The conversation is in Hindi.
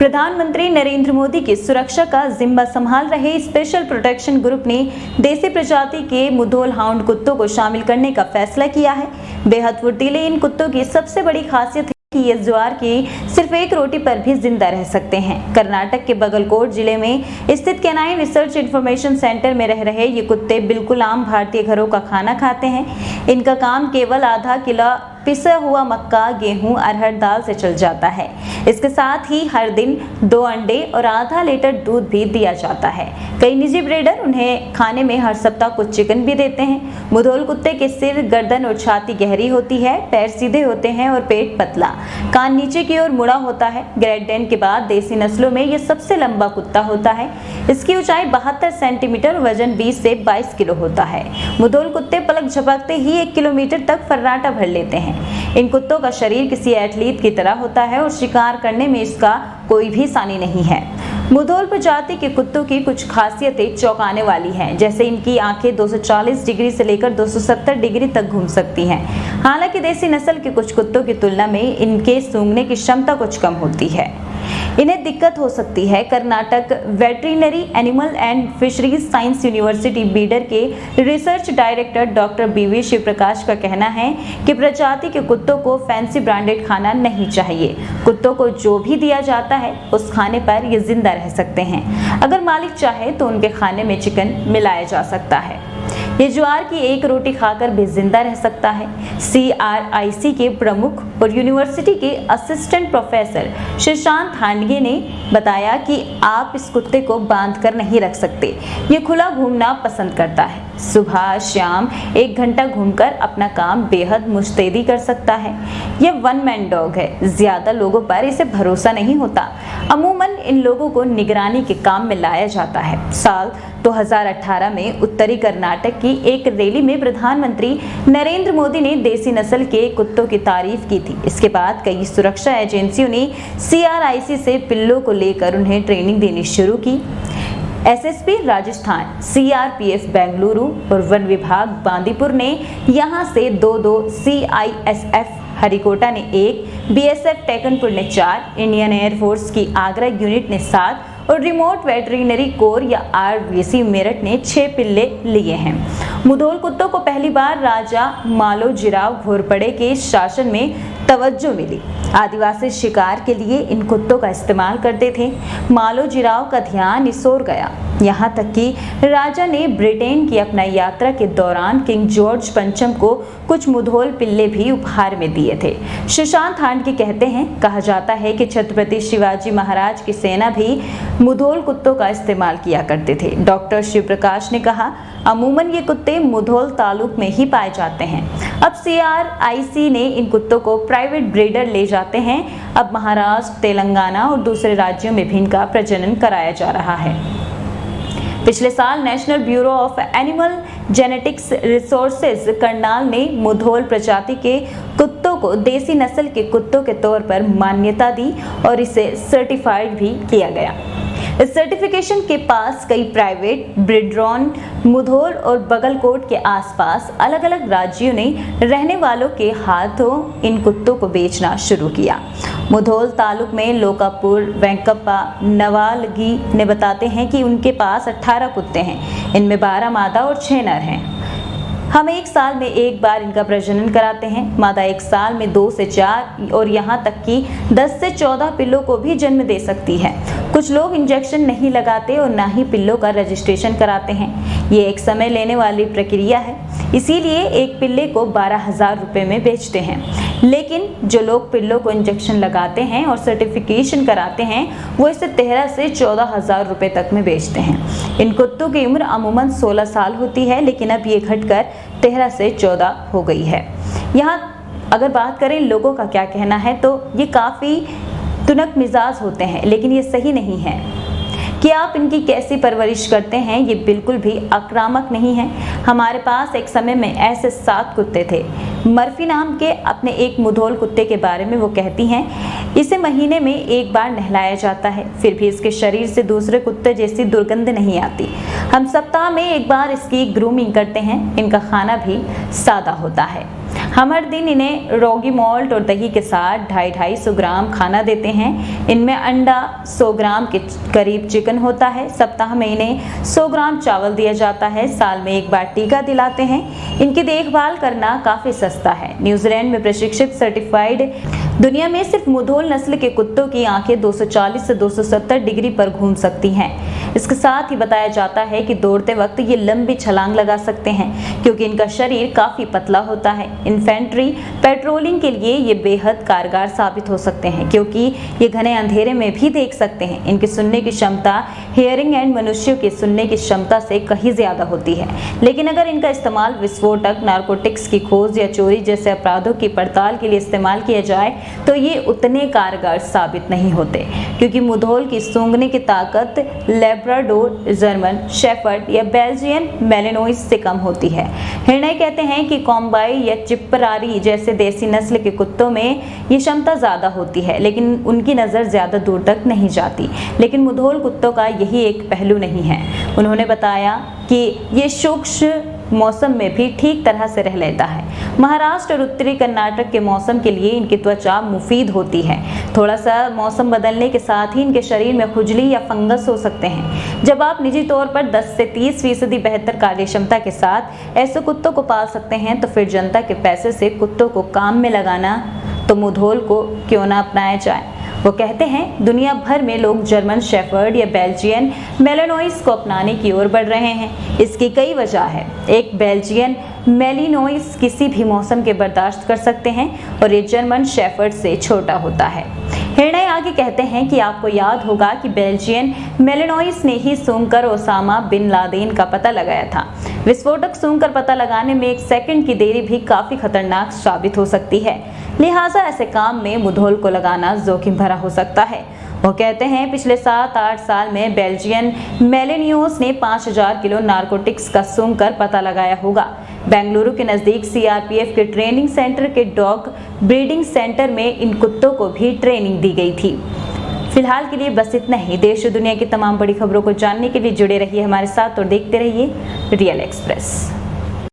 प्रधानमंत्री नरेंद्र मोदी की सुरक्षा का जिम्मा संभाल रहे स्पेशल प्रोटेक्शन ग्रुप ने देसी प्रजाति के मुधोल हाउंड कुत्तों को शामिल करने का फैसला किया है। बेहद फुर्तीले इन कुत्तों की सबसे बड़ी खासियत है कि ये ज्वार की सिर्फ एक रोटी पर भी जिंदा रह सकते हैं। कर्नाटक के बगलकोट जिले में स्थित कैनाइन रिसर्च इंफॉर्मेशन सेंटर में रह रहे ये कुत्ते बिल्कुल आम भारतीय घरों का खाना खाते हैं। इनका काम केवल आधा किलो पिसा हुआ मक्का, गेहूं, अरहर दाल से चल जाता है। इसके साथ ही हर दिन 2 अंडे और आधा लीटर दूध भी दिया जाता है। कई निजी ब्रीडर उन्हें खाने में हर सप्ताह कुछ चिकन भी देते हैं। मुधोल कुत्ते के सिर, गर्दन और छाती गहरी होती है, पैर सीधे होते हैं और पेट पतला, कान नीचे की ओर मुड़ा होता है। ग्रेट डेन के बाद देसी नस्लों में यह सबसे लंबा कुत्ता होता है। इसकी ऊंचाई 72 सेंटीमीटर, वजन 20 से 22 किलो होता है। मुधोल कुत्ते पलक झपकते ही 1 किलोमीटर तक फर्राटा भर लेते हैं। इन कुत्तों का शरीर किसी एथलीट की तरह होता है और शिकार करने में इसका कोई भी सानी नहीं है। मुधोल प्रजाति के कुत्तों की कुछ खासियतें चौंकाने वाली हैं, जैसे इनकी आंखें 240 डिग्री से लेकर 270 डिग्री तक घूम सकती हैं। हालांकि देसी नस्ल के कुछ कुत्तों की तुलना में इनके सूंघने की क्षमता कुछ कम होती है। इन्हें दिक्कत हो सकती है। Karnataka veterinary animal and fisheries science university bidder के रिसर्च डायरेक्टर डॉक्टर बीवी शिवप्रकाश का कहना है कि प्रजाति के कुत्तों को फैंसी ब्रांडेड खाना नहीं चाहिए। कुत्तों को जो भी दिया जाता है उस खाने पर ये जिंदा रह सकते हैं। अगर मालिक चाहे तो उनके खाने में चिकन मिलाया जा सकता है। ये ज्वार की एक रोटी खाकर भी जिंदा रह सकता है। CRIC के प्रमुख और यूनिवर्सिटी के असिस्टेंट प्रोफेसर शशांक हांडगे ने बताया कि आप इस कुत्ते को बांध कर नहीं रख सकते। ये खुला घूमना पसंद करता है। सुबह शाम 1 घंटा घूमकर अपना काम बेहद मुस्तैदी कर सकता है। यह 1 मैन डॉग है। ज्यादा लोगों पर इसे भरोसा नहीं होता। अमूमन इन लोगों को निगरानी के काम में लाया जाता है। साल 2018 में उत्तरी कर्नाटक की एक रैली में प्रधानमंत्री नरेंद्र मोदी ने देसी नस्ल के कुत्तों की तारीफ की थी। इसके बाद कई सुरक्षा एजेंसियों ने CRIC से पिल्लों को लेकर उन्हें ट्रेनिंग देनी शुरू की। SSP राजस्थान, CRPF बेंगलुरु और वन विभाग बांदीपुर ने यहां से 2-2, CISF हरिकोटा ने 1, BSF टेकनपुर ने 4, इंडियन एयरफोर्स की आगरा यूनिट ने 7 और रिमोट वेटरिनरी कोर या RVC मेरठ ने 6 पिल्ले लिए हैं। मुधोल कुत्तों को पहली बार राजा मालोजीराव घोरपड़े के शासन में तवज्जो मिली। आदिवासी शिकार के लिए इन कुत्तों का इस्तेमाल करते थे। मालोजीराव का ध्यान इस ओर गया, यहाँ तक कि राजा ने ब्रिटेन की अपना यात्रा के दौरान किंग जॉर्ज पंचम को कुछ मुधोल पिल्ले भी उपहार में दिए थे। शशांक हांडगे कहते हैं, कहा जाता है कि छत्रपति शिवाजी महाराज की सेना भी मुधोल कुत्तों का इस्तेमाल किया करते थे। डॉक्टर शिवप्रकाश ने कहा, अमूमन ये कुत्ते मुधोल तालुक में ही पाए जाते हैं। अब CRIC ने इन कुत्तों को प्राइवेट ब्रीडर ले जाते हैं। अब महाराष्ट्र, तेलंगाना और दूसरे राज्यों में भी इनका प्रजनन कराया जा रहा है। पिछले साल national bureau of animal genetics resources Karnal ने मुधोल प्रजाति के कुत्तों को देसी नस्ल के कुत्तों के तौर पर मान्यता दी और इसे सर्टिफाइड भी किया गया। इस सर्टिफिकेशन के पास कई प्राइवेट ब्रीडरों, मुधोल और बगलकोट के आसपास अलग अलग राज्यों ने रहने वालों के हाथों इन कुत्तों को बेचना शुरू किया। मुधोल तालुक में लोकापुर वेंकप्पा नवालगी ने बताते हैं कि उनके पास 18 कुत्ते हैं। इनमें 12 मादा और 6 नर हैं। हम 1 साल में 1 बार इनका प्रजनन कराते हैं। मादा 1 साल में 2 से 4 और यहाँ तक कि 10 से 14 पिल्लों को भी जन्म दे सकती है। कुछ लोग इंजेक्शन नहीं लगाते और ना ही पिल्लों का रजिस्ट्रेशन कराते हैं। ये एक समय लेने वाली प्रक्रिया है, इसीलिए एक पिल्ले को 12,000 रुपये में बेचते हैं। लेकिन जो लोग पिल्लों को इंजेक्शन लगाते हैं और सर्टिफिकेशन कराते हैं, वो इसे 13 से 14,000 रुपये तक में बेचते हैं। इन कुत्तों की उम्र अमूमन 16 साल होती है, लेकिन अब ये घटकर 13 से 14 हो गई है। यहाँ अगर बात करें लोगों का क्या कहना है, तो ये काफ़ी तुनक मिजाज होते हैं, लेकिन ये सही नहीं है कि आप इनकी कैसी परवरिश करते हैं। ये बिल्कुल भी आक्रामक नहीं है। हमारे पास एक समय में ऐसे 7 कुत्ते थे। मर्फी नाम के अपने एक मुधोल कुत्ते के बारे में वो कहती हैं, इसे महीने में 1 बार नहलाया जाता है, फिर भी इसके शरीर से दूसरे कुत्ते जैसी दुर्गंध नहीं आती। हम सप्ताह में 1 बार इसकी ग्रूमिंग करते हैं। इनका खाना भी सादा होता है। हम हर दिन इन्हें रोगी मॉल्ट और दही के साथ 250-250 ग्राम खाना देते हैं। इनमें अंडा, 100 ग्राम के करीब चिकन होता है। सप्ताह में इन्हें 100 ग्राम चावल दिया जाता है। साल में एक बार टीका दिलाते हैं। इनकी देखभाल करना काफी सस्ता है। न्यूजीलैंड में प्रशिक्षित सर्टिफाइड दुनिया में सिर्फ मुधोल नस्ल के कुत्तों की आंखें 240 से 270 डिग्री पर घूम सकती हैं। इसके साथ ही बताया जाता है कि दौड़ते वक्त ये लंबी छलांग लगा सकते हैं क्योंकि इनका शरीर काफी पतला होता है। इन्फेंट्री पेट्रोलिंग के लिए ये बेहद कारगर साबित हो सकते हैं क्योंकि ये घने अंधेरे में भी देख सकते हैं। इनकी सुनने की क्षमता हियरिंग एंड मनुष्यों की सुनने की क्षमता से कहीं ज्यादा होती है, लेकिन अगर इनका इस्तेमाल विस्फोटक, नारकोटिक्स की खोज या चोरी जैसे अपराधों की पड़ताल के लिए इस्तेमाल किया जाए तो ये उतने कारगर साबित नहीं होते क्योंकि मुधोल की सूंघने की ताकत लैब्राडोर, जर्मन शेफर्ड या बेल्जियन मैलिनोइस से कम होती है। हिरणे कहते हैं कि कॉम्बाई या चिप्परारी जैसे देसी नस्ल के कुत्तों में ये क्षमता ज्यादा होती है, लेकिन उनकी नजर ज्यादा दूर तक नहीं जाती। लेकिन मुधोल कुत्तों का यही एक पहलू नहीं है। उन्होंने बताया कि ये सूक्ष्म मौसम में भी ठीक तरह से रह लेता है। महाराष्ट्र और उत्तरी कर्नाटक के मौसम के लिए इनकी त्वचा मुफीद होती है। थोड़ा सा मौसम बदलने के साथ ही इनके शरीर में खुजली या फंगस हो सकते हैं। जब आप निजी तौर पर 10 से 30% बेहतर कार्य क्षमता के साथ ऐसे कुत्तों को पाल सकते हैं तो फिर जनता के पैसे से कुत्तों को काम में लगाना तो मुधोल को क्यों ना अपनाया जाए। वो कहते हैं दुनिया भर में लोग जर्मन शेफर्ड या बेल्जियन मैलिनोइस को अपनाने की ओर बढ़ रहे हैं। इसकी कई वजह है। एक बेल्जियन मैलिनोइस किसी भी मौसम के बर्दाश्त कर सकते हैं और ये जर्मन शेफर्ड से छोटा होता है। हिरणे आगे कहते हैं कि आपको याद होगा कि बेल्जियन मैलिनोइस ने ही सूंघकर ओसामा बिन लादेन का पता लगाया था। विस्फोटक सूंघकर पता लगाने में 1 सेकंड की देरी भी काफी खतरनाक साबित हो सकती है, लिहाजा ऐसे काम में मुधोल को लगाना जोखिम भरा हो सकता है। वो कहते हैं पिछले 7-8 साल में बेल्जियन मैलिनोइस ने 5000 किलो नारकोटिक्स का सूंघकर पता लगाया होगा। बेंगलुरु के नजदीक सीआरपीएफ के ट्रेनिंग सेंटर के डॉग ब्रीडिंग सेंटर में इन कुत्तों को भी ट्रेनिंग दी गई थी। फिलहाल के लिए बस इतना ही। देश और दुनिया की तमाम बड़ी खबरों को जानने के लिए जुड़े रहिए हमारे साथ और देखते रहिए रियल एक्सप्रेस।